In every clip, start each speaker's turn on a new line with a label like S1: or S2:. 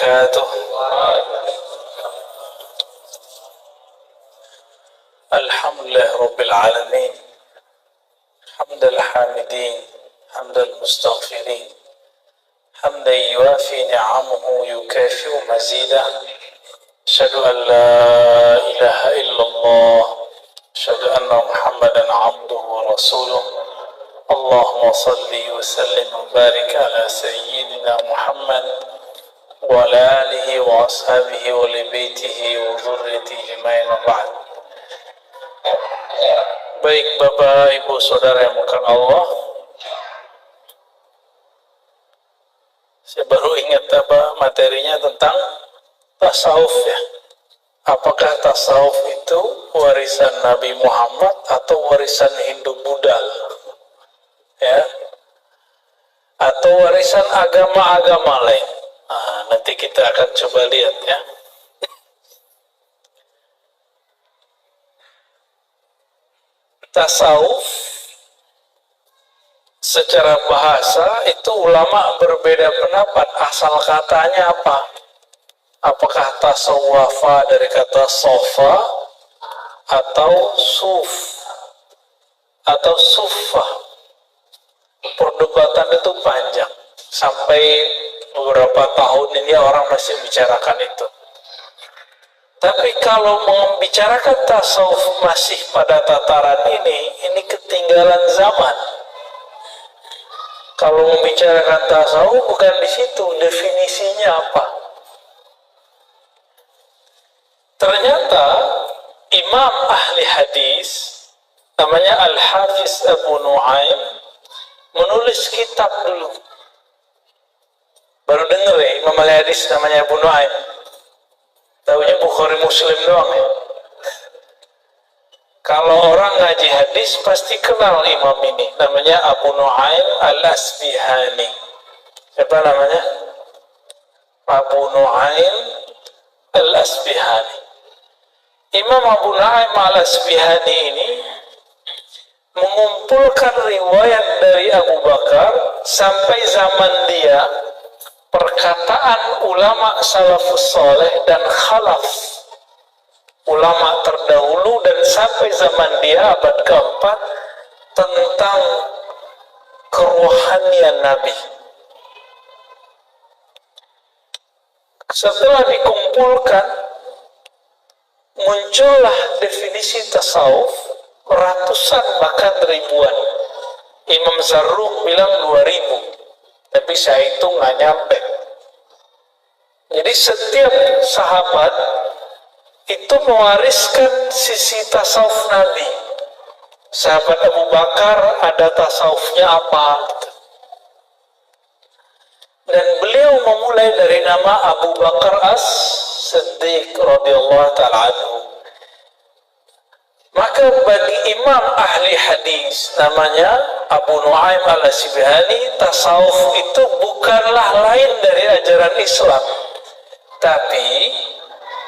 S1: wabarakatuh. Alhamdulillah Rabbil Alamin, hamdal hamidin, hamdal mustaghfirin, hamdan yuafi ni'amahu yukafi'u mazidah. Asyhadu an la ilaha illallah, asyhadu anna Muhammadan abduhu wa rasuluh. Allahumma salli wa sallim wa barik ala sayyidina Muhammad wa ala alihi wa ashabihi wa li baitihi wa dhurriyyatihi ajma'in wa ba'd. Baik Bapak Ibu Saudara yang bukan Allah, saya baru ingat materinya tentang tasawuf ya. Apakah tasawuf itu warisan Nabi Muhammad atau warisan Hindu-Buddha? Ya, atau warisan agama-agama lain. Nanti kita akan coba lihat ya. Tasawuf secara bahasa itu ulama berbeda pendapat asal katanya apa. Apakah tasawwafa dari kata sofa atau suf atau suffah. Perdebatan itu panjang, sampai beberapa tahun ini orang masih membicarakan itu. Tapi kalau membicarakan tasawuf masih pada tataran ini ketinggalan zaman. Kalau membicarakan tasawuf bukan di situ, definisinya apa? Ternyata Imam ahli hadis namanya Al-Hafiz Abu Nu'aim menulis kitab dulu. Baru denger ya, Imam ahli hadis namanya Abu Nu'aim. Tahunya Bukhari Muslim doang ya. Kalau orang ngaji hadis pasti kenal imam ini, namanya Abu Nu'aim Al-Asbihani. Siapa namanya? Abu Nu'aim Al-Asbihani. Imam Abu Nu'aim Al-Asbihani ini mengumpulkan riwayat dari Abu Bakar sampai zaman dia, perkataan ulama salafus soleh dan khalaf, ulama terdahulu dan sampai zaman dia abad keempat, tentang kerohanian Nabi. Setelah dikumpulkan, muncullah definisi tasawuf ratusan bahkan ribuan. Imam Zarruq bilang 2000, tapi saya hitung nggak nyampe. Jadi setiap sahabat itu mewariskan sisi tasawuf Nabi. Sahabat Abu Bakar ada tasawufnya apa? Dan beliau memulai dari nama Abu Bakar As-Siddiq radhiyallahu ta'ala anhu. Maka bagi imam ahli hadis namanya Abu Nu'aim Al-Asbihani, tasawuf itu bukanlah lain dari ajaran Islam, tapi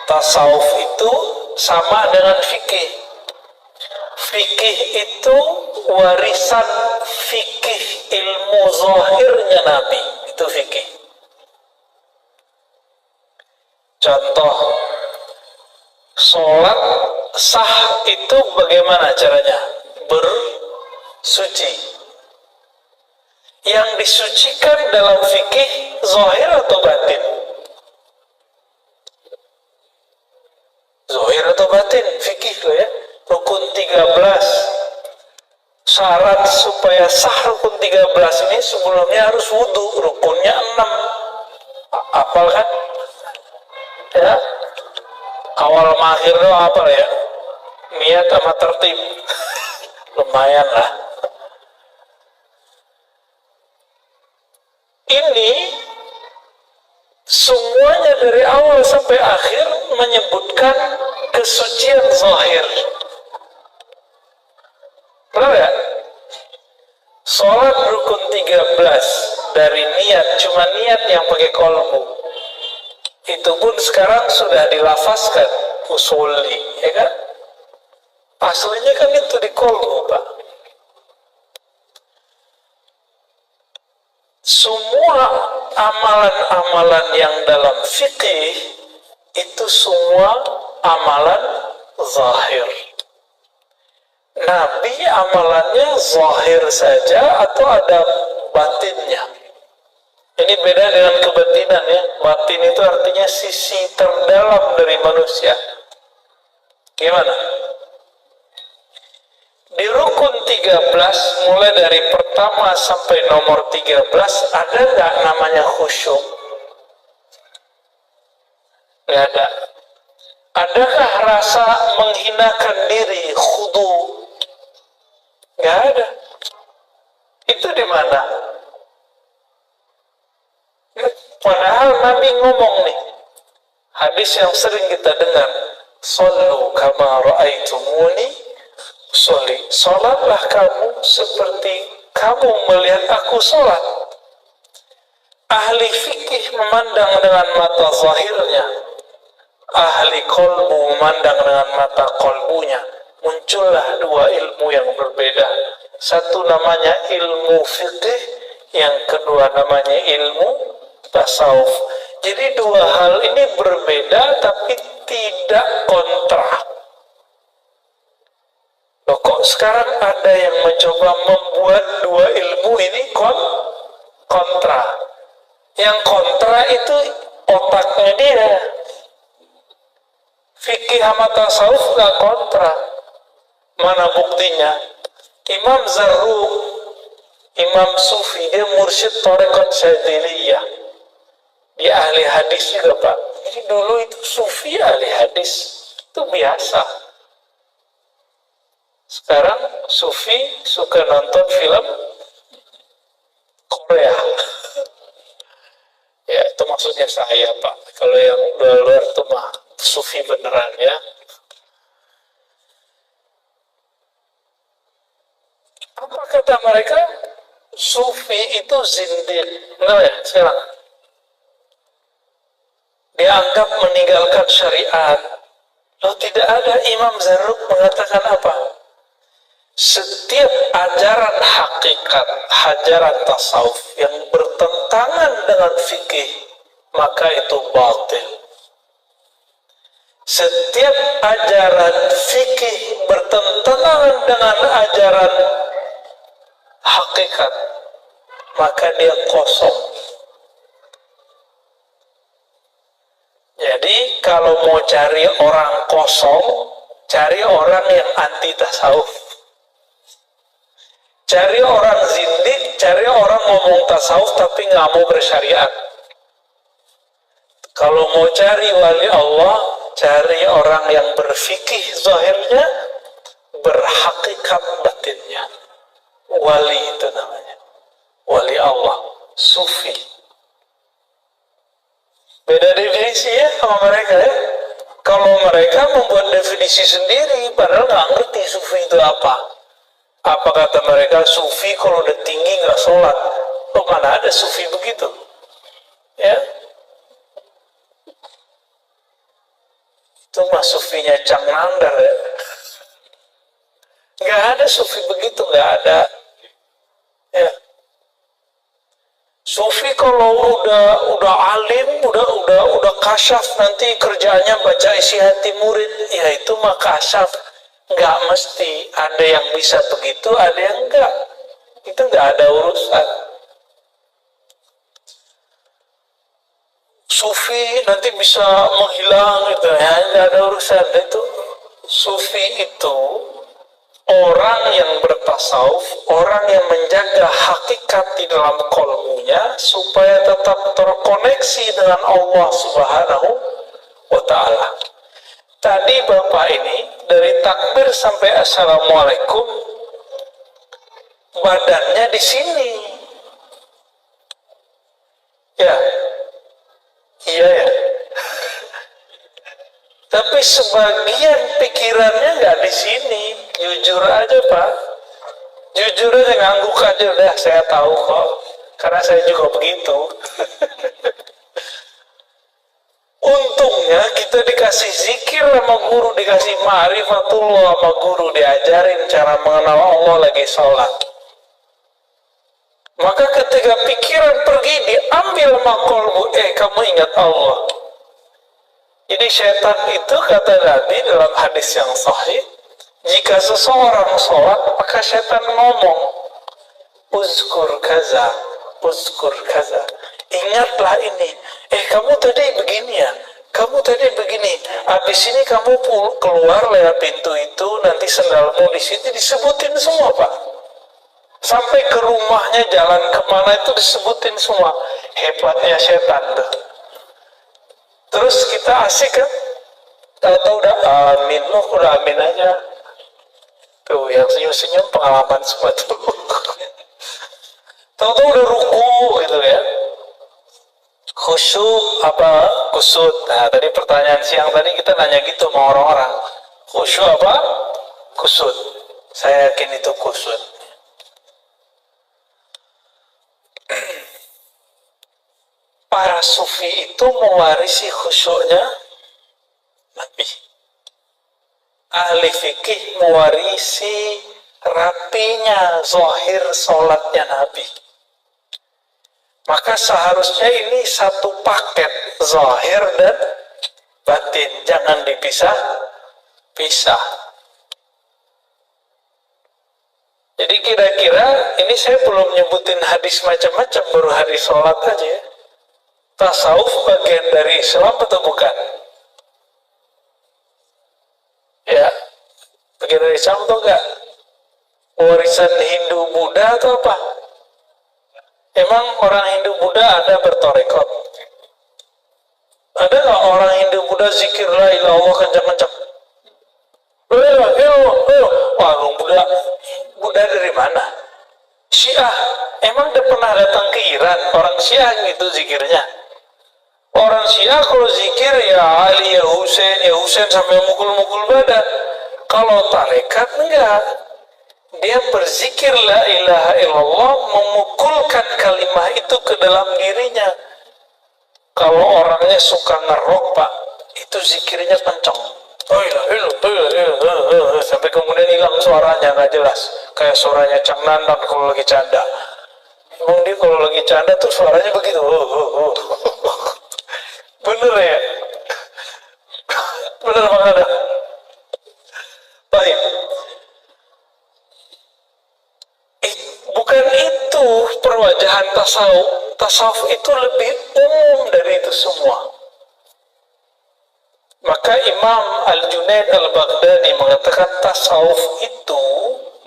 S1: tasawuf itu sama dengan fikih. Fikih itu warisan fikih ilmu zahirnya Nabi, itu fikih. Contoh, sholat sah itu bagaimana caranya? Bersuci. Yang disucikan dalam fikih zahir atau batin? Zahir atau batin? Fikih loh ya. Rukun 13. Syarat supaya sah rukun 13 ini sebelumnya harus wudhu. Rukunnya 6. Hafal kan? Ya. Awal akhir doa apa ya? Niat sama tertib. Lumayan lah. Ini semuanya dari awal sampai akhir menyebutkan kesucian zahir. Benar ya? Sholat rukun 13 dari niat, cuma niat yang pakai kolbu. Itu pun sekarang sudah dilafazkan usolli, ya kan? Aslinya kan itu di kolbu, Pak. Semua amalan-amalan yang dalam fikih itu semua amalan zahir. Nabi amalannya zahir saja atau ada batinnya? Ini beda dengan kebatinan ya. Batin itu artinya sisi terdalam dari manusia. Gimana? Di rukun 13, mulai dari pertama sampai nomor 13, ada nggak namanya khusyuk? Nggak ada. Adakah rasa menghinakan diri, khudu? Nggak ada. Itu di mana? Padahal Nabi ngomong nih, hadis yang sering kita dengar, Sallu kama ra'aitumuni sholli. Sholatlah kamu seperti kamu melihat aku sholat. Ahli fikih memandang dengan mata zahirnya, ahli kolbu memandang dengan mata kolbunya. Muncullah dua ilmu yang berbeda. Satu namanya ilmu fikih, yang kedua namanya ilmu tasawuf. Jadi dua hal ini berbeda tapi tidak kontra. Loh, kok sekarang ada yang mencoba membuat dua ilmu ini kontra? Yang kontra itu otaknya dia. Fikih sama tasawuf gak kontra. Mana buktinya? Imam Zarruq, Imam Sufi, dia mursyid Thariqat Syadziliyah. Dia ahli hadis juga, Pak. Jadi dulu itu Sufi ahli hadis. Itu biasa. Sekarang Sufi suka nonton film Korea. Ya, itu maksudnya saya, Pak. Kalau yang luar itu mah Sufi beneran ya. Apa kata mereka? Sufi itu zindiq. Enggak ya, sekarang? Dianggap meninggalkan syariat. Lalu tidak ada. Imam Zarruq mengatakan apa? Setiap ajaran hakikat, ajaran tasawuf yang bertentangan dengan fikih, maka itu batil. Setiap ajaran fikih bertentangan dengan ajaran hakikat, maka dia kosong. Jadi kalau mau cari orang kosong, cari orang yang anti tasawuf. Cari orang zindik, cari orang ngomong tasawuf tapi nggak mau bersyariat. Kalau mau cari wali Allah, cari orang yang berfikih zahirnya, berhakikat batinnya. Wali itu namanya. Wali Allah, sufi. Beda definisi ya sama mereka ya. Kalau mereka membuat definisi sendiri, padahal nggak ngerti sufi itu apa. Apa kata mereka, sufi kalau udah tinggi nggak sholat. Oh, mana ada sufi begitu? Ya, itu mah sufinya Cang Nandar ya. Nggak ada sufi begitu, nggak ada. Ya. Sufi kalau udah alim, udah kasyaf, nanti kerjaannya baca isi hati murid, ya itu mah kasyaf. Nggak mesti, ada yang bisa begitu, ada yang enggak. Itu nggak ada urusan. Sufi nanti bisa menghilang gitu ya, nggak ada urusan. Itu sufi itu orang yang bertasawuf, orang yang menjaga hakikat di dalam kolbunya supaya tetap terkoneksi dengan Allah Subhanahu wa Ta'ala. Tadi Bapak ini dari takbir sampai assalamualaikum badannya di sini. Ya. Iya ya. Tapi sebagian pikirannya nggak di sini. Jujur aja Pak. Jujur aja, ngangguk aja udah, saya tahu kok. Karena saya juga begitu. Untungnya kita dikasih zikir sama guru, dikasih ma'rifatullah sama guru, diajarin cara mengenal Allah lagi sholat. Maka ketika pikiran pergi, diambil makolbu, kamu ingat Allah. Jadi setan itu, kata Nabi dalam hadis yang sahih, jika seseorang sholat, maka setan ngomong, uzkur kaza, uzkur kaza. Ingatlah ini. Kamu tadi begini ya, kamu tadi begini. Habis ini kamu keluar lewat pintu itu, nanti sendalmu di situ disebutin semua, Pak. Sampai ke rumahnya, jalan kemana itu disebutin semua. Hebatnya setan tuh. Terus kita asik kan? Tahu-tahu udah amin, udah amin aja. Tuh yang senyum-senyum pengalaman semua tuh. Tahu-tahu udah ruku gitu ya. Khusyuk apa kusut? Nah tadi pertanyaan siang tadi kita nanya gitu sama orang-orang. Khusyuk apa? Kusut. Saya yakin itu kusut. Para sufi itu mewarisi khusyuknya Nabi. Ahli fikih mewarisi rapinya zahir sholatnya Nabi. Maka seharusnya ini satu paket, zahir dan batin, jangan dipisah-pisah. Jadi kira-kira ini saya belum nyebutin hadis macam-macam, baru hadis sholat aja. Tasawuf bagian dari Islam atau bukan? Ya, bagian dari Islam atau enggak? Warisan Hindu Buddha atau apa? Emang orang Hindu Buddha ada bertorekot? Ada nggak orang Hindu Buddha zikir la ilaha illallah kencang-kencang? Wah, Buddha dari mana? Syiah. Emang udah pernah datang ke Iran? Orang Syiah gitu zikirnya. Orang Syiah kalau zikir ya Ali, ya Husain sampai mukul-mukul badan. Kalau tarekat enggak. Dia berzikir la ilaha illallah, memukulkan kalimat itu ke dalam dirinya. Kalau orangnya suka ngerok, Pak, itu zikirnya kencang. Sampai kemudian hilang suaranya, nggak jelas. Kayak suaranya Cang Nandan kalau lagi canda. Emang dia kalau lagi canda tuh suaranya begitu. Bener ya? Bener banget ada. Baik. Bukan itu perwajahan tasawuf. Tasawuf itu lebih umum dari itu semua. Maka Imam Al-Junaid Al-Baghdadi mengatakan tasawuf itu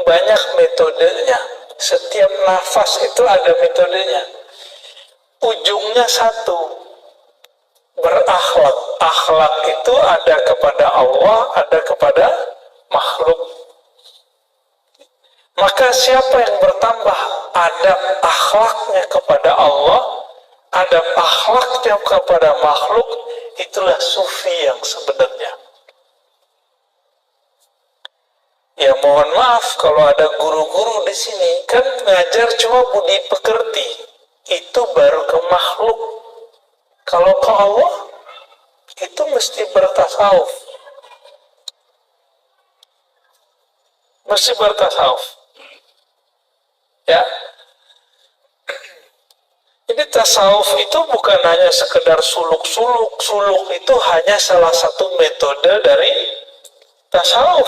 S1: banyak metodenya. Setiap nafas itu ada metodenya. Ujungnya satu, berakhlak. Akhlak itu ada kepada Allah, ada kepada makhluk. Maka siapa yang bertambah adab akhlaknya kepada Allah, adab akhlaknya kepada makhluk, itulah sufi yang sebenarnya. Ya mohon maaf kalau ada guru-guru di sini kan ngajar cuma budi pekerti, itu baru ke makhluk. Kalau ke Allah itu mesti bertasawuf, mesti bertasawuf. Ya, jadi tasawuf itu bukan hanya sekedar suluk-suluk. Suluk itu hanya salah satu metode dari tasawuf.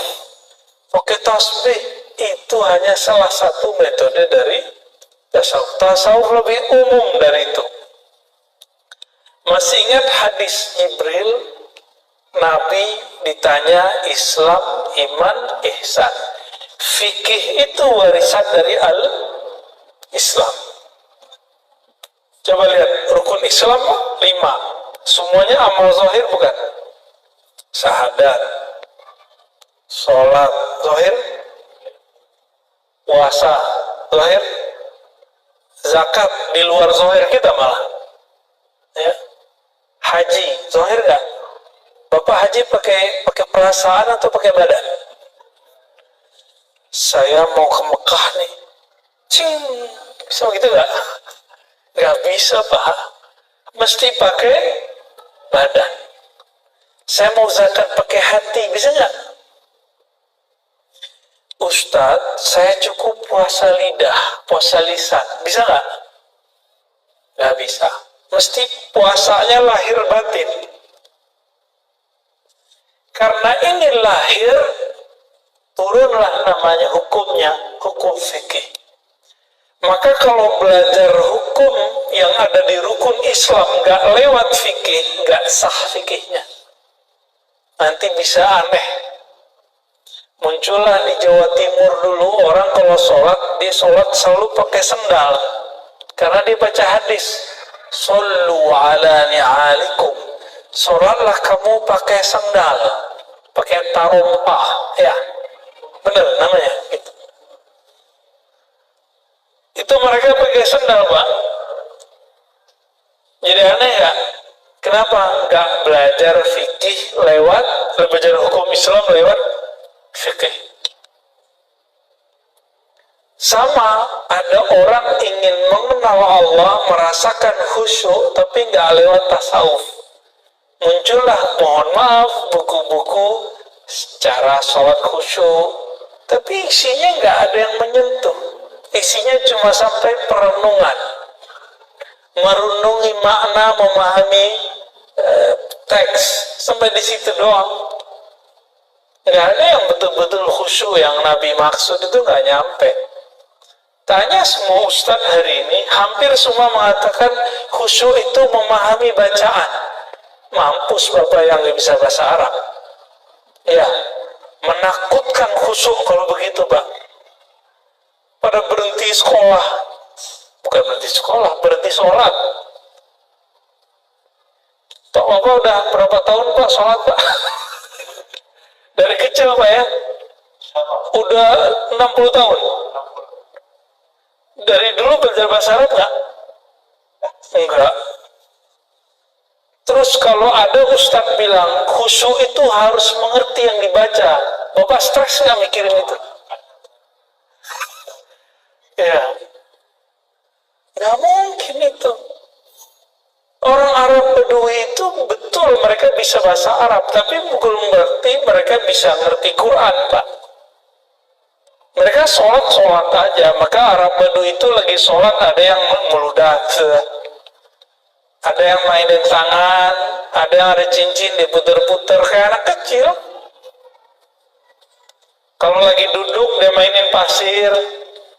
S1: Pakai tasbih itu hanya salah satu metode dari tasawuf. Tasawuf lebih umum dari itu. Masih ingat hadis Jibril? Nabi ditanya Islam, iman, ihsan. Fikih itu warisan dari al-Islam. Coba lihat, rukun Islam 5. Semuanya amal zahir bukan? Syahadat, sholat zahir, puasa zahir, zakat di luar zahir kita malah. Ya. Haji zahir nggak? Bapak haji pakai perasaan atau pakai badan? Saya mau ke Mekah nih. Cing, bisa begitu nggak? Nggak bisa, Pak. Mesti pakai badan. Saya mau zakat pakai hati, bisa nggak? Ustadz, saya cukup puasa lidah, puasa lisan. Bisa nggak? Nggak bisa. Mesti puasanya lahir batin. Karena ini lahir, turunlah namanya hukumnya, hukum fikih. Maka kalau belajar hukum yang ada di rukun Islam nggak lewat fikih, nggak sah fikihnya. Nanti bisa aneh. Muncullah di Jawa Timur dulu orang kalau sholat, dia sholat selalu pakai sendal. Karena dia baca hadis. Sallu ala ni'alikum. Sholatlah kamu pakai sendal. Pakai tarompah. Ya, benar namanya. Gitu. Itu mereka pakai sendal, Pak. Jadi aneh ya. Kenapa nggak belajar fikih lewat, belajar hukum Islam lewat fikih? Sama, ada orang ingin mengenal Allah, merasakan khusyuk, tapi nggak lewat tasawuf. Muncullah, mohon maaf, buku-buku cara sholat khusyuk, tapi isinya nggak ada yang menyentuh. Isinya cuma sampai perenungan, merenungi makna, memahami teks, sampai di situ doang. Nggak ada yang betul-betul khusyuk yang Nabi maksud, itu nggak nyampe. Tanya semua ustadz hari ini, hampir semua mengatakan khusyuk itu memahami bacaan. Mampus Bapak yang nggak bisa bahasa Arab. Ya, menakutkan khusyuk kalau begitu, Pak. Pada berhenti sekolah, bukan berhenti sekolah, berhenti sholat. Tok Bapak udah berapa tahun Pak sholat, Pak? Dari kecil, Pak ya? Udah 60 tahun. Dari dulu belajar bahasa Arab nggak? Enggak. Terus kalau ada ustadz bilang khusyuk itu harus mengerti yang dibaca, Bapak stres nggak mikirin itu? Ya, nggak mungkin itu. Orang Arab Badui itu betul mereka bisa bahasa Arab, tapi bukan berarti mereka bisa ngerti Quran, Pak. Mereka sholat aja. Maka Arab Badui itu lagi sholat, ada yang meludah, ada yang mainin tangan, ada yang ada cincin diputer-puter kayak anak kecil. Kalau lagi duduk dia mainin pasir.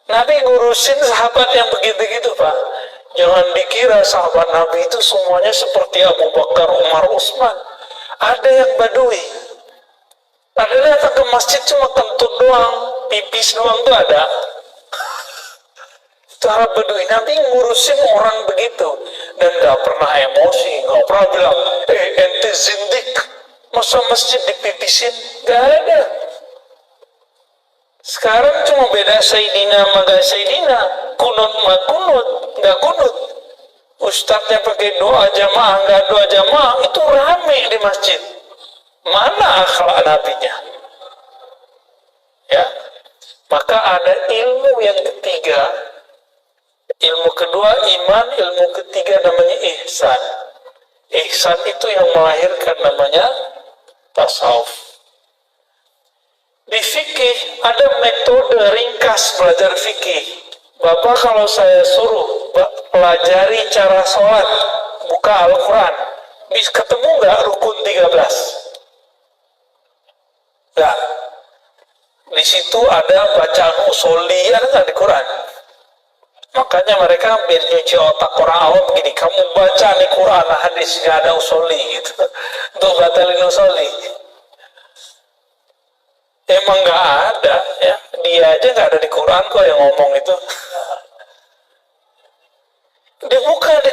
S1: Nabi ngurusin sahabat yang begitu-gitu, Pak. Jangan dikira sahabat Nabi itu semuanya seperti Abu Bakar, Umar, Utsman. Ada yang Badui. Ada datang ke masjid cuma kentut doang, pipis doang tuh ada. Itu Arab Badui. Nabi ngurusin orang begitu dan gak pernah emosi, gak pernah bilang, ente zindik, masa masjid dipipisin? Gak ada. Sekarang cuma beda Sayyidina sama gak Sayyidina, kunut sama kunut, gak kunut. Ustadznya pakai doa jamaah, gak doa jamaah, itu rame di masjid. Mana akhlak nabinya? Ya, maka ada ilmu yang ketiga. Ilmu kedua iman, ilmu ketiga namanya ihsan. Ihsan itu yang melahirkan namanya tasawuf. Di fikih ada metode ringkas belajar fikih. Bapak kalau saya suruh pelajari cara sholat, buka Al-Quran, bisa ketemu nggak rukun 13? Nggak. Di situ ada bacaan usuli, ada nggak di Quran? Makanya mereka biar nyuci otak orang awam begini, kamu baca di Quran hadis nggak ada usuli gitu, untuk batalin usuli. Emang nggak ada ya, dia aja nggak ada di Quran kok yang ngomong itu. Dibuka di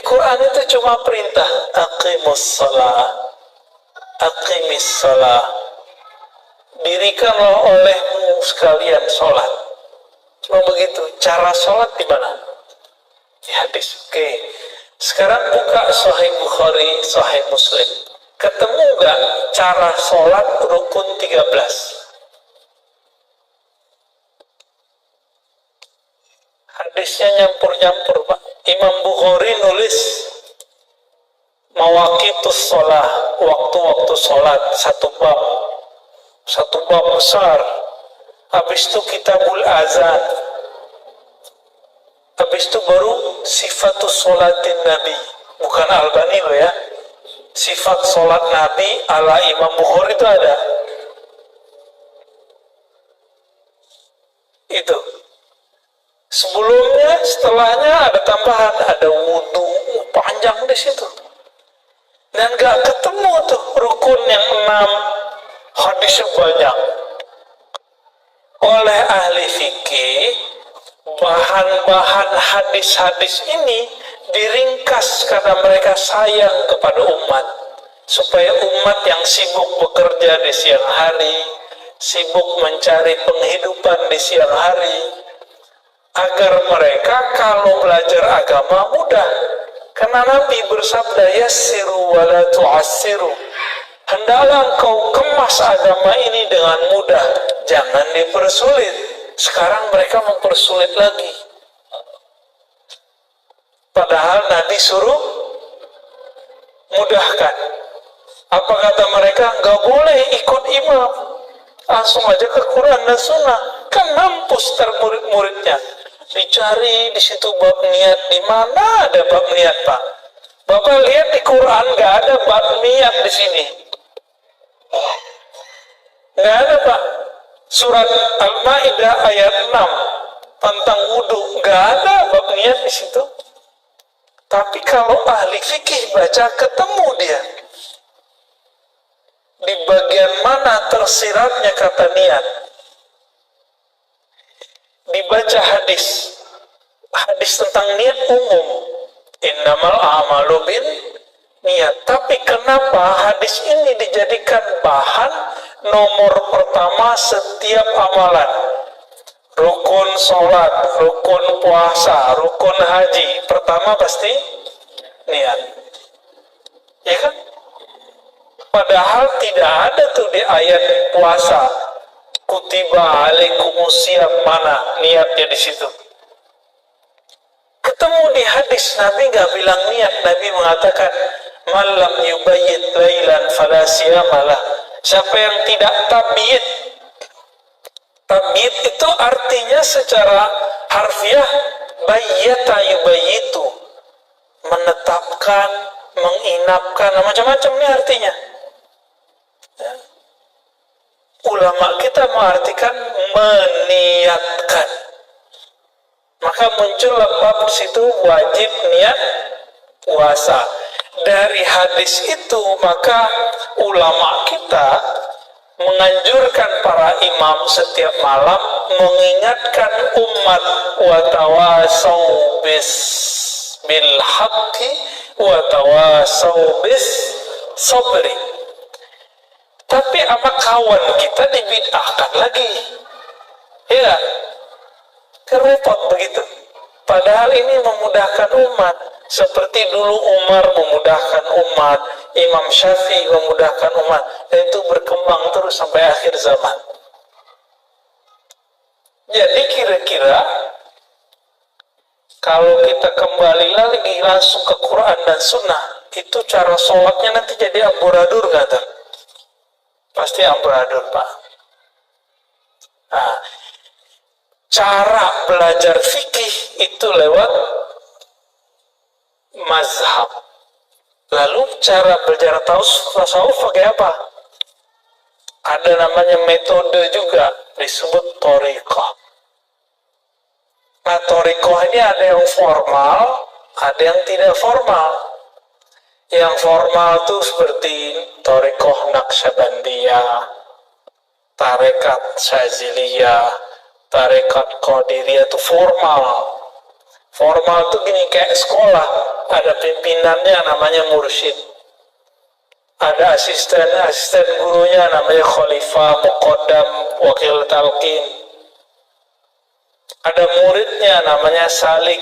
S1: Quran itu cuma perintah aqimus shalah, dirikanlah olehmu sekalian sholat. Cuma begitu. Cara sholat di mana? Di hadis. Oke. Sekarang buka Sahih Bukhari, Sahih Muslim. Ketemu nggak cara sholat rukun 13? Hadisnya nyampur-nyampur, Pak. Imam Bukhari nulis mawaqitus sholah, waktu-waktu sholat, satu bab besar. habis itu kitabul azan, habis itu baru sifatus sholatin nabi, bukan Albani loh ya, sifat sholat nabi ala Imam Bukhari itu ada itu. Sebelumnya, setelahnya ada tambahan, ada wudhu panjang di situ. Dan gak ketemu tuh rukun yang 6, hadisnya banyak. Oleh ahli fikih, bahan-bahan hadis-hadis ini diringkas karena mereka sayang kepada umat, supaya umat yang sibuk bekerja di siang hari, sibuk mencari penghidupan di siang hari, agar mereka kalau belajar agama mudah. Karena Nabi bersabda, yassiru wa la tu'assiru, hendaklah engkau kemas agama ini dengan mudah, jangan dipersulit. Sekarang mereka mempersulit lagi, padahal Nabi suruh mudahkan. Apa kata mereka? Nggak boleh ikut imam, langsung aja ke Quran dan Sunnah. Kan mampus murid-muridnya. Dicari di situ bab niat, di mana ada bab niat, Pak? Bapak lihat di Quran nggak ada bab niat di sini. Nggak ada, Pak. Surat Al-Maidah ayat 6 tentang wudhu, nggak ada bab niat di situ. Tapi kalau ahli fikih baca, ketemu dia. Di bagian mana tersiratnya kata niat? Dibaca hadis tentang niat umum, innamal a'malu bin niat. Tapi kenapa hadis ini dijadikan bahan nomor pertama setiap amalan? Rukun sholat, rukun puasa, rukun haji, pertama pasti niat, ya kan? Padahal tidak ada tuh di ayat puasa, kutiba alaikumusiyam, mana niatnya di situ? Ketemu di hadis, Nabi nggak bilang niat. Nabi mengatakan, malam yubayyit lailan fala siyamalah. Siapa yang tidak tabyid, tabyid itu artinya secara harfiah bayyata yubayyitu, menetapkan, menginapkan, macam-macam nih artinya. Ya. Ulama kita mengartikan meniatkan. Maka muncul bab di situ wajib niat puasa. Dari hadis itu maka ulama kita menganjurkan para imam setiap malam mengingatkan umat, wa tawasau bis bil haqqi wa tawasau bis sabri. Tapi sama kawan kita dibid'ahkan lagi, ya, repot begitu. Padahal ini memudahkan umat, seperti dulu Umar memudahkan umat, Imam Syafi'i memudahkan umat, dan itu berkembang terus sampai akhir zaman. Jadi kira-kira kalau kita kembali lagi langsung ke Quran dan Sunnah, itu cara sholatnya nanti jadi amburadur nggak tuh? Pasti amburadur, Pak. Nah, cara belajar fikih itu lewat mazhab. Lalu cara belajar tasawuf pakai apa? Ada namanya metode juga, disebut thariqah. Nah, thariqah ini ada yang formal, ada yang tidak formal. Yang formal itu seperti thariqah Naqsyabandiyah, tarekat Syaziliyah, tarekat Qadiriyah, itu formal. Formal itu gini, kayak sekolah, ada pimpinannya namanya mursyid, ada asisten gurunya namanya khalifah, muqaddam, wakil talqin, ada muridnya namanya salik,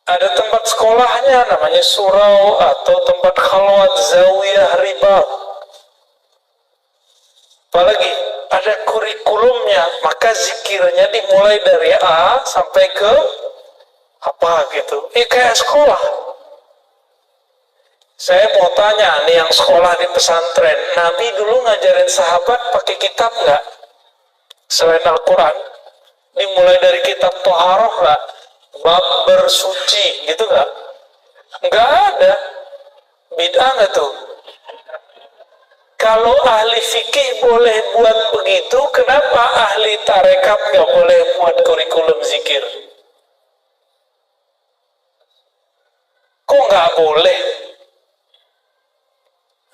S1: ada tempat sekolahnya namanya surau atau tempat khalwat, zawiyah, ribat. Apalagi ada kurikulumnya, maka zikirnya dimulai dari A sampai ke apa gitu. Kayak sekolah. Saya mau tanya nih yang sekolah di pesantren, Nabi dulu ngajarin sahabat pakai kitab nggak? selain Al-Quran, dimulai dari kitab Toharoh lah, bab bersuci gitu nggak? Nggak ada. Bid'ah nggak tuh? Kalau ahli fikih boleh buat begitu, kenapa ahli tarekat nggak boleh buat kurikulum zikir? Kok nggak boleh?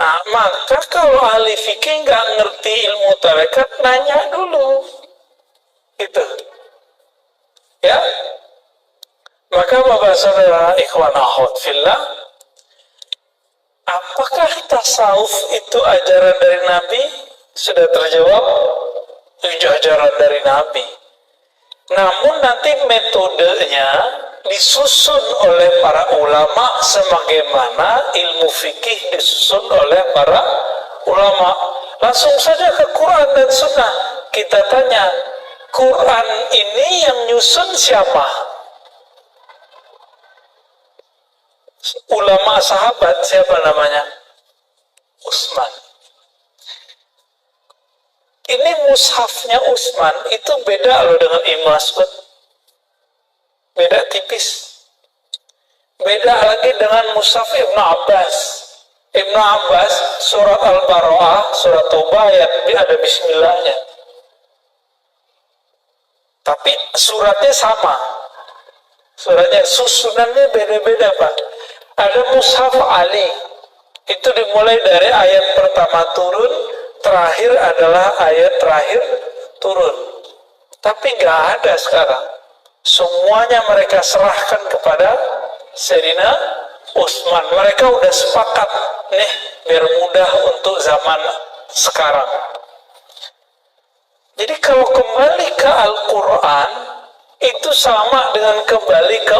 S1: Nah, maka kalau ahli fikih nggak ngerti ilmu tarekat, nanya dulu. Gitu. Ya. Maka Bapak Saudara ikhwan akhwat fillah, apakah tasawuf itu ajaran dari Nabi? Sudah terjawab, itu ajaran dari Nabi. Namun nanti metodenya disusun oleh para ulama sebagaimana ilmu fikih disusun oleh para ulama. Langsung saja ke Quran dan Sunnah. Kita tanya, Quran ini yang nyusun siapa? Ulama sahabat, siapa namanya? Utsman. Ini mushafnya Utsman itu beda loh dengan Ibnu Mas'ud. Beda tipis. Beda lagi dengan mushaf Ibnu Abbas. Ibnu Abbas surat Al-Baro'ah, surat Taubah ayat ada bismillahnya. Tapi suratnya sama. Suratnya susunannya beda-beda, Pak. Ada mushaf Ali. Itu dimulai dari ayat pertama turun, terakhir adalah ayat terakhir turun. Tapi nggak ada sekarang. Semuanya mereka serahkan kepada Sayyidina Utsman. Mereka udah sepakat nih biar mudah untuk zaman sekarang. Jadi kalau kembali ke Al-Quran itu sama dengan kembali ke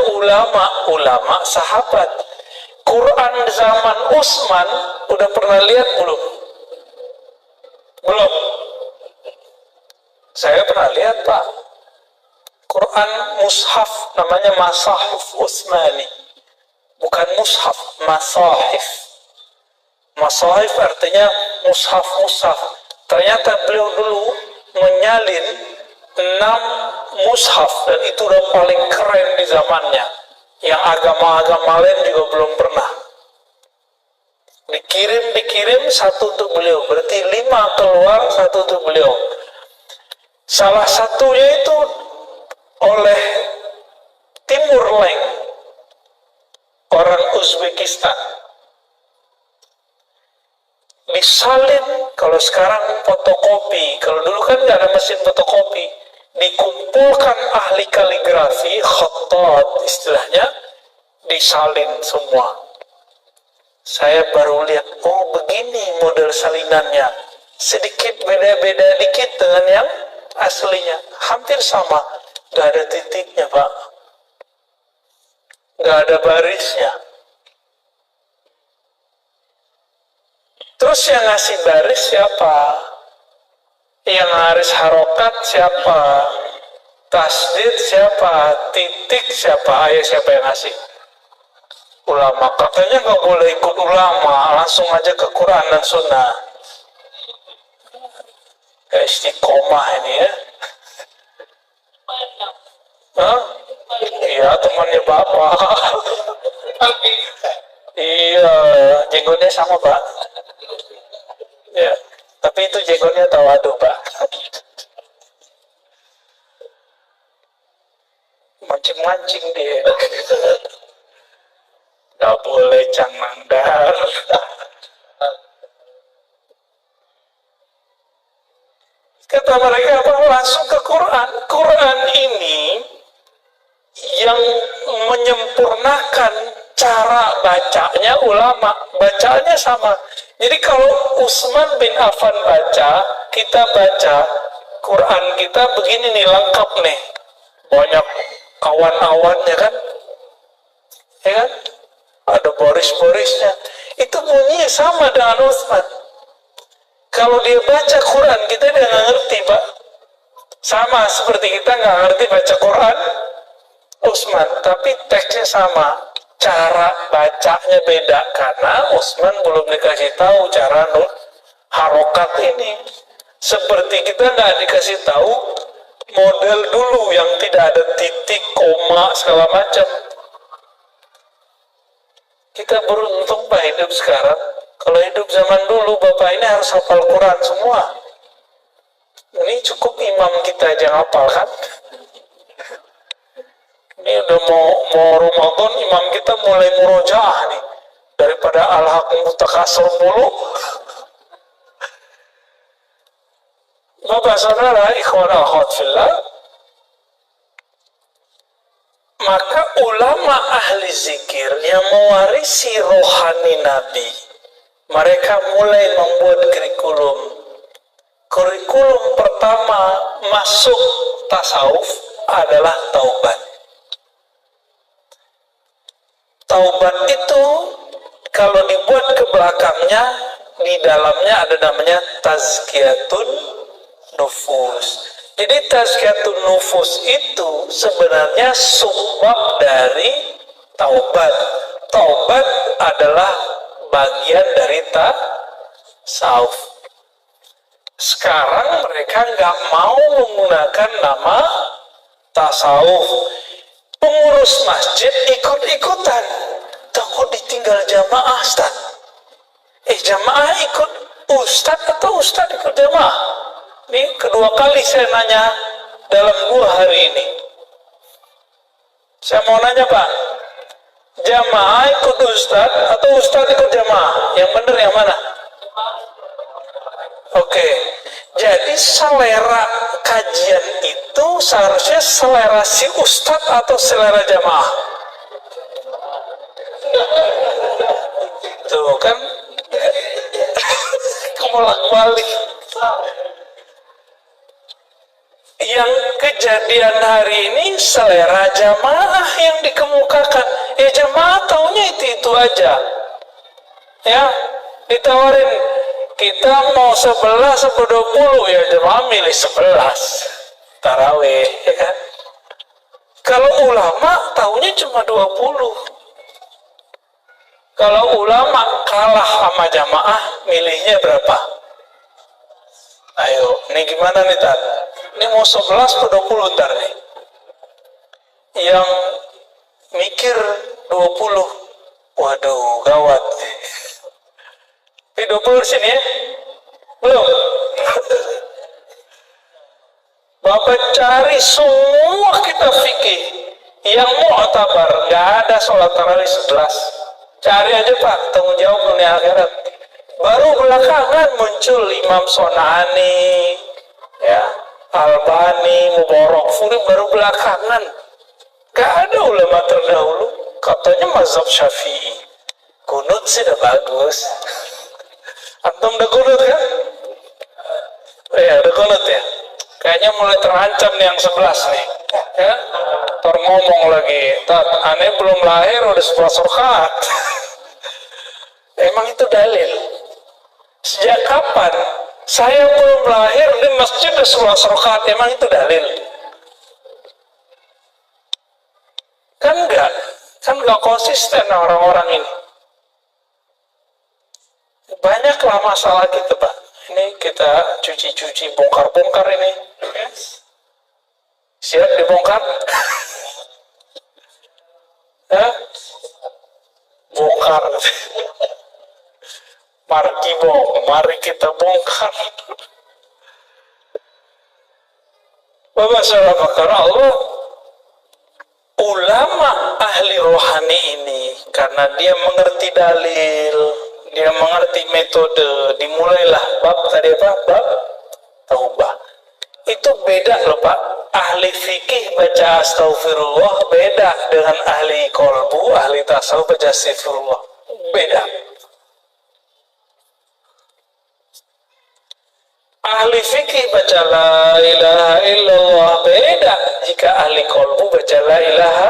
S1: ulama sahabat. Quran zaman Utsman udah pernah lihat belum? Belum. Saya pernah lihat, Pak. Quran mushaf namanya Masahif Utsmani. Bukan mushaf, masahif. Masahif artinya mushaf. Ternyata beliau dulu menyalin 6 mushaf dan itu udah paling keren di zamannya. Yang agama-agama lain juga belum pernah. Dikirim satu untuk beliau, berarti 5 keluar, satu untuk beliau. Salah satunya itu oleh Timur Leng, orang Uzbekistan. Disalin, kalau sekarang fotokopi, kalau dulu kan nggak ada mesin fotokopi, dikumpulkan ahli kaligrafi, khattat istilahnya, disalin semua. Saya baru lihat, oh begini model salinannya, sedikit beda-beda dikit dengan yang aslinya, hampir sama, nggak ada titiknya, Pak, nggak ada barisnya. Terus yang ngasih baris siapa? Yang ngaris harokat siapa? Tasdid siapa? Titik siapa? Ayo siapa yang ngasih? Ulama. Katanya nggak boleh ikut ulama, langsung aja ke Quran dan Sunnah. Ya istiqomah ini ya. Hah? Iya, temannya Bapak. Iya, jenggotnya sama, Pak. Ya, tapi itu jenggotnya tawadu, Pak. Mancing-mancing dia. Gak boleh Cang Mandar. Kata mereka apa? Langsung ke Quran. Quran ini yang menyempurnakan cara bacanya ulama. Bacanya sama. Jadi kalau Utsman bin Affan baca, kita baca Quran kita begini nih, lengkap nih. Banyak awan-awannya kan? Ya kan? Ada baris-barisnya. Itu bunyinya sama dengan Utsman. Kalau dia baca Quran, kita dia nggak ngerti, Pak. Sama seperti kita nggak ngerti baca Quran Utsman, tapi teksnya sama. Cara bacanya beda karena Utsman belum dikasih tahu cara harokat ini. Seperti kita nggak dikasih tahu model dulu yang tidak ada titik, koma, segala macam. Kita beruntung Pak hidup sekarang. Kalau hidup zaman dulu, Bapak ini harus hafal Quran semua. Ini cukup imam kita aja hafal kan? Ini udah mau Ramadan, imam kita mulai murojaah nih. Daripada al-haqqul mutakasir mulu. Bapak saudara, ikhwan akhwat fillah, maka ulama ahli zikir yang mewarisi rohani Nabi, mereka mulai membuat kurikulum. Kurikulum pertama masuk tasawuf adalah taubat. Taubat itu kalau dibuat ke belakangnya, di dalamnya ada namanya tazkiyatun nufus. Jadi tazkiyatun nufus itu sebenarnya subbab dari taubat. Taubat adalah bagian dari tasawuf. Sekarang mereka nggak mau menggunakan nama tasawuf. Pengurus masjid ikut-ikutan. Takut ditinggal jamaah, Ustaz. Jamaah ikut Ustaz atau Ustaz ikut jamaah? Ini kedua kali saya nanya dalam 2 hari ini. Saya mau nanya Pak, jamaah ikut Ustaz atau Ustaz ikut jamaah? Yang benar yang mana? Oke, jadi selera kajian itu seharusnya selera si Ustadz atau selera jamaah? Tuh kan, kebolak-balik. Yang kejadian hari ini selera jamaah yang dikemukakan. Jamaah taunya itu aja. Ya, ditawarin kita mau 11 atau 20, ya jemaah milih 11 tarawih, ya kan? Kalau ulama tahunya cuma 20. Kalau ulama kalah sama jamaah, milihnya berapa? Ayo, ini gimana nih Tar? Ini mau 11 atau 20 ntar nih? Yang mikir 20. Waduh, gawat. 20 di sini ya? Belum? Bapak cari semua kitab fikih yang mu'tabar, nggak ada sholat tarawih 11. Cari aja Pak, tanggung jawab dunia akhirat. Baru belakangan muncul Imam Son'ani, ya, Albani, Mubarak Furi, baru belakangan. Nggak ada ulama terdahulu. Katanya mazhab Syafi'i. Kunut sih udah bagus. Antum udah kunut kan? Ya, udah kunut ya. Kayaknya mulai terancam nih yang 11 nih. Ya, ntar ngomong lagi. Tat, aneh belum lahir udah 11 rakaat. Emang itu dalil? Sejak kapan? Saya belum lahir di masjid udah 11 rakaat. Emang itu dalil? Kan enggak. Kan enggak konsisten orang-orang ini. Banyaklah masalah kita Pak. Ini kita cuci-cuci, bongkar-bongkar ini. Siap dibongkar? Hah? Bongkar. Mari kita bongkar. Bapak saudara fakir Allah, ulama ahli rohani ini karena dia mengerti dalil, dia mengerti metode, dimulailah bab tadi apa? Bab taubah. Itu beda loh Pak. Ahli fikih baca astagfirullah beda dengan ahli kolbu, ahli tasawuf baca astagfirullah. Beda. Ahli fikih baca la ilaha illallah beda jika ahli kolbu baca la ilaha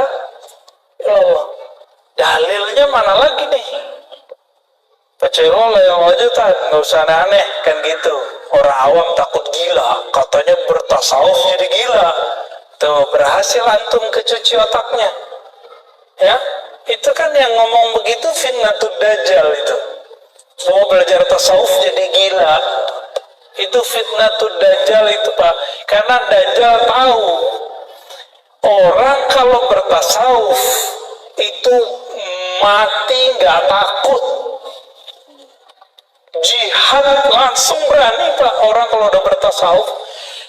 S1: illallah. Dalilnya mana lagi nih? Baca Allah yang wajib nggak usah aneh kan gitu. Orang awam takut gila, katanya bertasawuf jadi gila. Tuh berhasil antum kecuci otaknya. Ya, itu kan yang ngomong begitu fitnatud dajjal itu. Mau belajar tasawuf jadi gila. Itu fitnatul dajjal itu Pak. Karena dajjal tahu orang kalau bertasawuf itu mati nggak takut. Jihad langsung berani Pak orang kalau udah bertasawuf.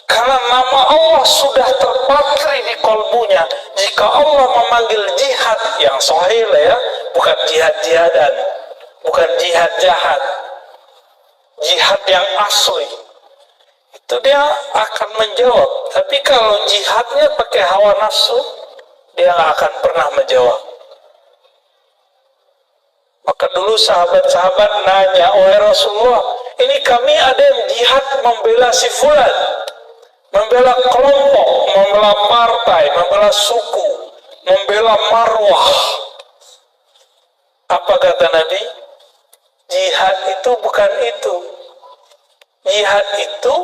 S1: Karena nama Allah sudah terpatri di kolbunya. Jika Allah memanggil jihad yang sahih ya, bukan jihad-jihadan, bukan jihad jahat, jihad yang asli, itu dia akan menjawab. Tapi kalau jihadnya pakai hawa nafsu, dia nggak akan pernah menjawab. Maka dulu sahabat-sahabat nanya, "Wahai Rasulullah, ini kami ada yang jihad membela si fulan, membela kelompok, membela partai, membela suku, membela marwah." Apa kata Nabi? Jihad itu bukan itu. Jihad itu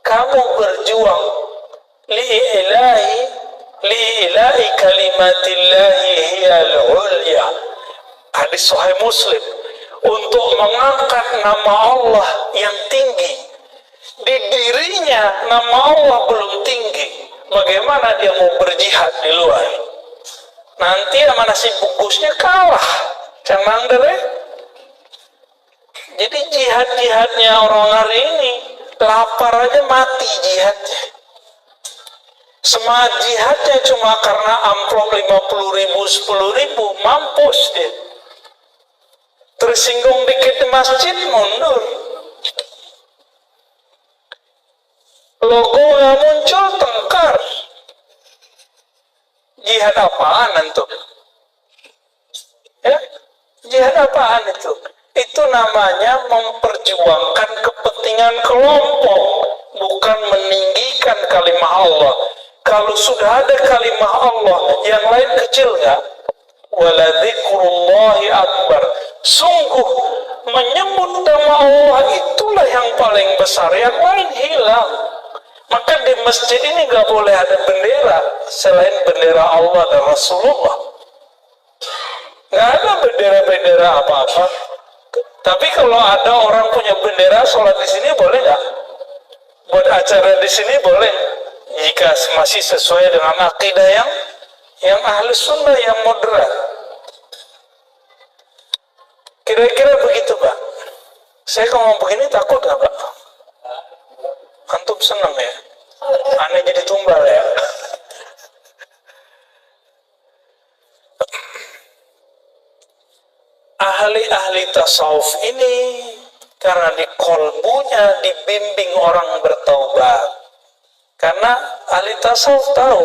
S1: kamu berjuang li'ilahi kalimatillahi hiyal ulya. Hadis Sahih Muslim, untuk mengangkat nama Allah yang tinggi. Di dirinya nama Allah belum tinggi, bagaimana dia mau berjihad di luar? Nanti sama nasi bungkusnya kalah jangan deh. Jadi jihad-jihadnya orang hari ini lapar aja mati jihadnya. Semangat jihadnya cuma karena amplop 50.000, 10.000 mampus dia. Tersinggung dikit di masjid mundur. Logo nggak muncul tengkar. Jihad apaan itu? Ya, jihad apaan itu? Itu namanya memperjuangkan kepentingan kelompok, bukan meninggikan kalimah Allah. Kalau sudah ada kalimah Allah, yang lain kecil nggak? Waladzikrullahi akbar. Sungguh menyebut nama Allah itulah yang paling besar, yang lain hilang. Maka di masjid ini nggak boleh ada bendera selain bendera Allah dan Rasulullah. Nggak ada bendera-bendera apa-apa. Tapi kalau ada orang punya bendera sholat di sini boleh nggak? Buat acara di sini boleh, jika masih sesuai dengan akidah yang ahli sunnah, yang moderat. Kira-kira begitu Pak. Saya kalau ngomong begini takut nggak Pak? Antum senang ya? Aneh jadi tumbal ya? Ahli-ahli tasawuf ini karena di kolbunya dibimbing orang bertaubat. Karena ahli tasawuf tahu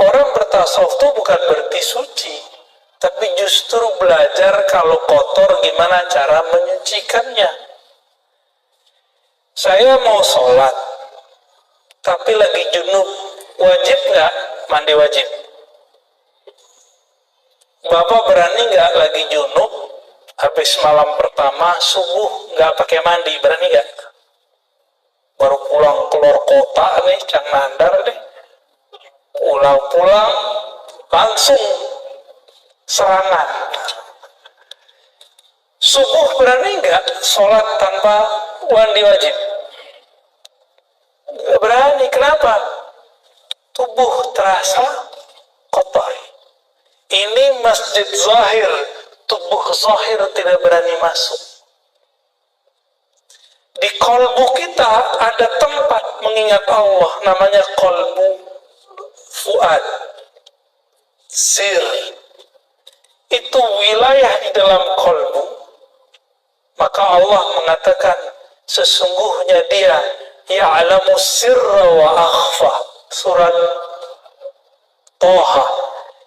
S1: orang bertasawuf itu bukan berarti suci, tapi justru belajar kalau kotor gimana cara menyucikannya. Saya mau sholat, tapi lagi junub, wajib nggak mandi wajib? Bapak berani nggak lagi junub, habis malam pertama subuh nggak pakai mandi, berani nggak? Baru pulang keluar kota nih, Cang Nandar deh, pulang-pulang langsung serangan. Subuh berani nggak sholat tanpa mandi wajib? Nggak berani. Kenapa? Tubuh terasa kotor. Ini masjid zahir, tubuh zahir tidak berani masuk. Di kolbu kita ada tempat mengingat Allah, namanya kolbu fuad, sir. Itu wilayah di dalam kolbu. Maka Allah mengatakan, sesungguhnya Dia ya'lamu sirra wa akhfa. Surat Toha.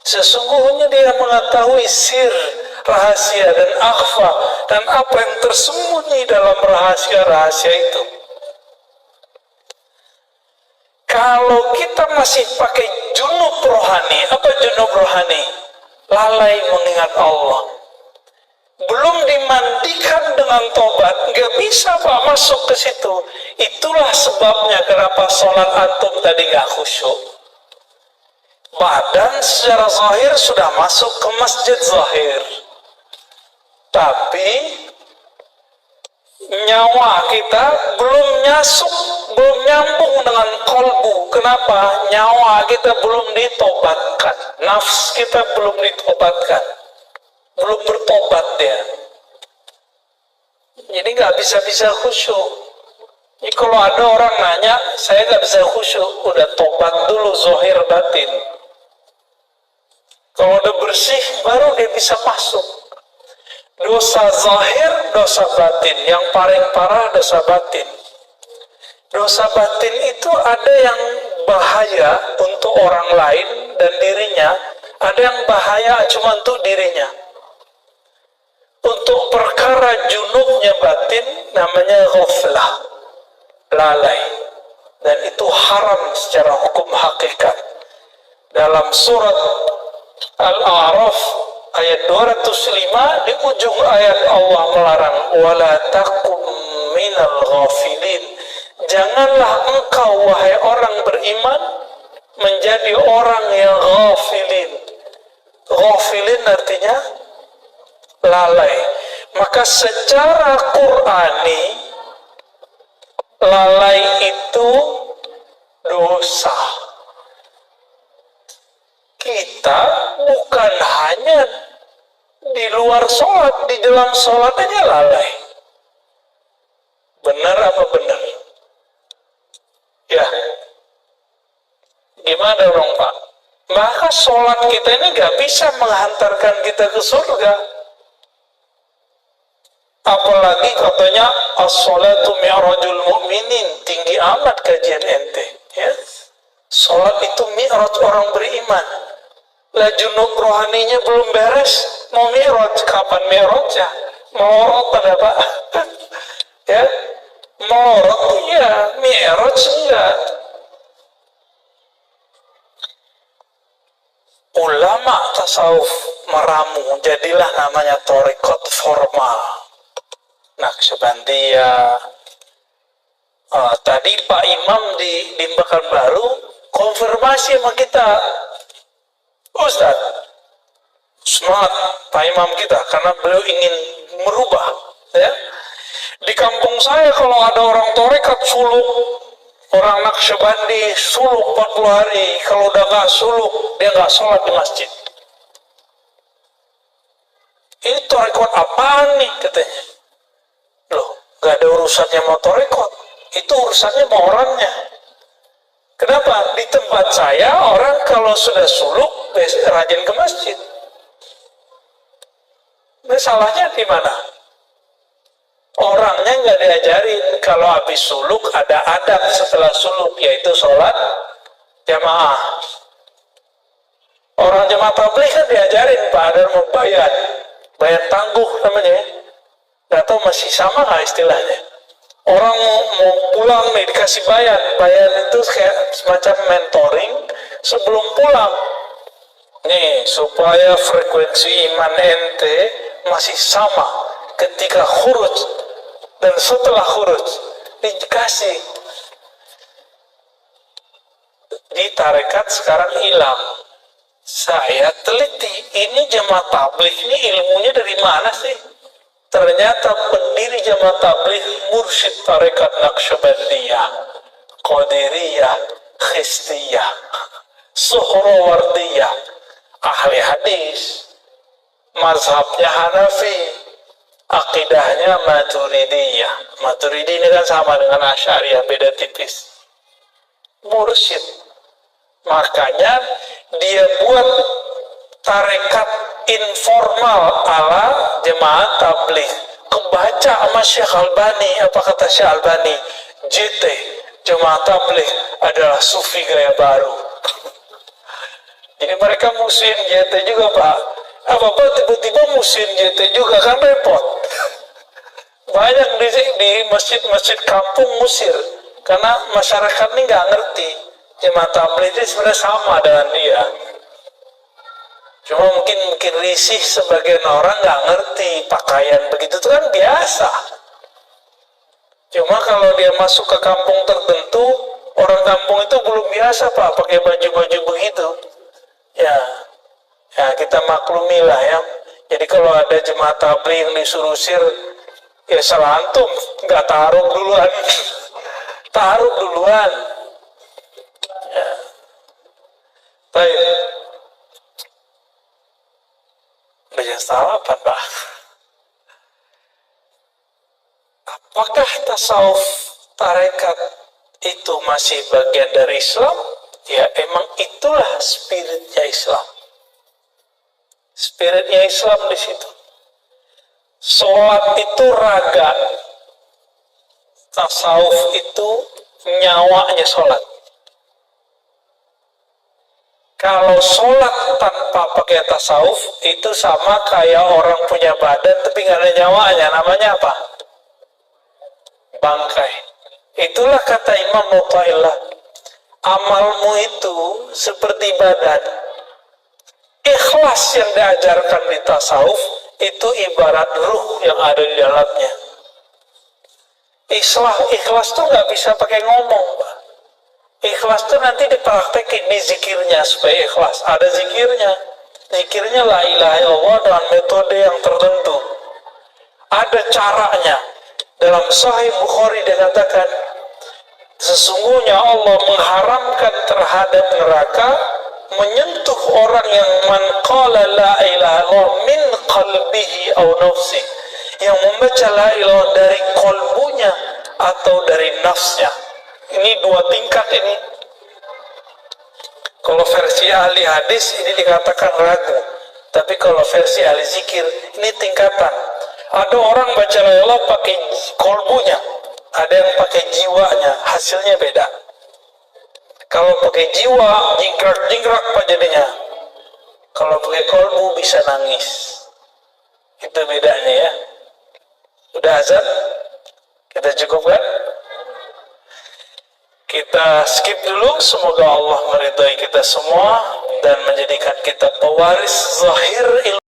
S1: Sesungguhnya Dia mengetahui sir, rahasia, dan akhfa, dan apa yang tersembunyi dalam rahasia-rahasia itu. Kalau kita masih pakai junub rohani, apa junub rohani? Lalai mengingat Allah, belum dimandikan dengan tobat, nggak bisa Pak masuk ke situ. Itulah sebabnya kenapa sholat antum tadi nggak khusyuk. Badan secara zahir sudah masuk ke masjid zahir, tapi nyawa kita belum nyasuk, belum nyambung dengan kolbu. Kenapa? Nyawa kita belum ditobatkan, nafs kita belum ditobatkan, belum bertobat dia. Jadi nggak bisa khusyuk. Jadi kalau ada orang nanya, saya nggak bisa khusyuk, udah tobat dulu zahir batin. Kalau udah bersih, baru dia bisa masuk. Dosa zahir, dosa batin. Yang paling parah dosa batin. Dosa batin itu ada yang bahaya untuk orang lain dan dirinya, ada yang bahaya cuma untuk dirinya. Untuk perkara junubnya batin namanya ghaflah, lalai, dan itu haram secara hukum hakikat. Dalam surat Al-A'raf ayat 205 di ujung ayat Allah melarang wala takum minal ghafilin. Janganlah engkau wahai orang beriman menjadi orang yang ghafilin. Ghafilin artinya lalai. Maka secara Qur'ani lalai itu dosa. Kita bukan hanya di luar sholat, di dalam sholat aja lalai. Benar apa benar? Ya. Gimana dong Pak? Maka sholat kita ini gak bisa menghantarkan kita ke surga. Apalagi katanya as-sholatu mi'rajul mu'minin, tinggi amat kajian ente. Ya. Sholat itu mi'raj orang beriman. Lah junub rohaninya belum beres, mau mi'raj, kapan mi'rajnya? Melorot ada Pak? Ya, melorot iya, mi'raj enggak. Ulama tasawuf meramu, jadilah namanya thariqat formal, Naqsyabandiyah. Tadi Pak Imam di Pekanbaru konfirmasi sama kita, Ustaz, semangat Pak Imam kita karena beliau ingin merubah. Ya. Di kampung saya kalau ada orang tarekat suluk, orang Naqsyabandi suluk 40 hari, kalau udah gak suluk dia gak sholat di masjid. Ini tarekat apaan nih katanya? Loh, gak ada urusannya sama tarekat, itu urusannya sama orangnya. Kenapa? Di tempat saya orang kalau sudah suluk rajin ke masjid. Masalahnya di mana? Orangnya nggak diajarin kalau habis suluk ada adab setelah suluk, yaitu sholat jamaah. Orang jamaah tabligh kan diajarin Pak, ada mau bayar tangguh namanya. Nggak tahu masih sama nggak istilahnya? Orang mau pulang nih dikasih bayar itu kayak semacam mentoring sebelum pulang. Nih supaya frekuensi iman ente masih sama ketika khuruj dan setelah khuruj dikasih. Di tarekat sekarang hilang. Saya teliti, ini jamaah tabligh ini ilmunya dari mana sih? Ternyata pendiri jamaah tabligh mursyid tarekat Naqsyabandiyah, Qadiriyah, Khistiyah, Suhrawardiyah, ahli hadis, mazhabnya Hanafi, akidahnya Maturidiyah. Maturidi ini kan sama dengan Asy'ariyah, beda tipis. Mursyid. Makanya dia buat tarekat informal ala jemaah tabligh. Kebaca sama Syekh Albani, apa kata Syekh Albani? JT, jemaah tabligh adalah sufi gaya baru. Jadi mereka musim JT juga Pak. Apa-apa tiba-tiba musim JT juga kan repot. Banyak di masjid-masjid kampung musir karena masyarakat ini nggak ngerti jemaah tabligh itu sebenarnya sama dengan dia. Cuma mungkin risih sebagian orang nggak ngerti pakaian begitu itu kan biasa. Cuma kalau dia masuk ke kampung tertentu, orang kampung itu belum biasa Pak pakai baju-baju begitu. Ya kita maklumilah ya. Jadi kalau ada jemaah tabligh yang disuruh sir Ya salah antum, nggak taruh duluan. Taruh duluan. Ya. Baik. Baca salah apa, Pak? Apakah tasawuf tarekat itu masih bagian dari Islam? Ya, emang itulah spiritnya Islam. Spiritnya Islam di situ. Sholat itu raga, tasawuf itu nyawanya sholat. Kalau sholat tanpa pakai tasawuf itu sama kayak orang punya badan tapi nggak ada nyawanya. Namanya apa? Bangkai. Itulah kata Imam Mu'ta'ilah, amalmu itu seperti badan. Ikhlas yang diajarkan di tasawuf itu ibarat ruh yang ada di dalamnya. Ikhlas tuh nggak bisa pakai ngomong, Pak. Ikhlas tuh nanti dipraktekin di zikirnya supaya ikhlas. Ada zikirnya. Zikirnya la ilaha illallah dengan metode yang tertentu. Ada caranya. Dalam Sahih Bukhari dikatakan, sesungguhnya Allah mengharamkan terhadap neraka menyentuh orang yang man qala la ilaha illallah min qalbihi aw nafsi, yang membaca la ilaha dari kolbunya atau dari nafsnya. Ini dua tingkat ini. Kalau versi ahli hadis ini dikatakan ragu, tapi kalau versi ahli zikir ini tingkatan. Ada orang baca la ilaha pakai kolbunya, ada yang pakai jiwanya, hasilnya beda. Kalau pakai jiwa, jingkrak-jingkrak apa jadinya. Kalau pakai kolbu bisa nangis. Itu bedanya ya. Udah azan? Kita cukupkan? Kita skip dulu. Semoga Allah meridai kita semua dan menjadikan kita pewaris zahir ilmu.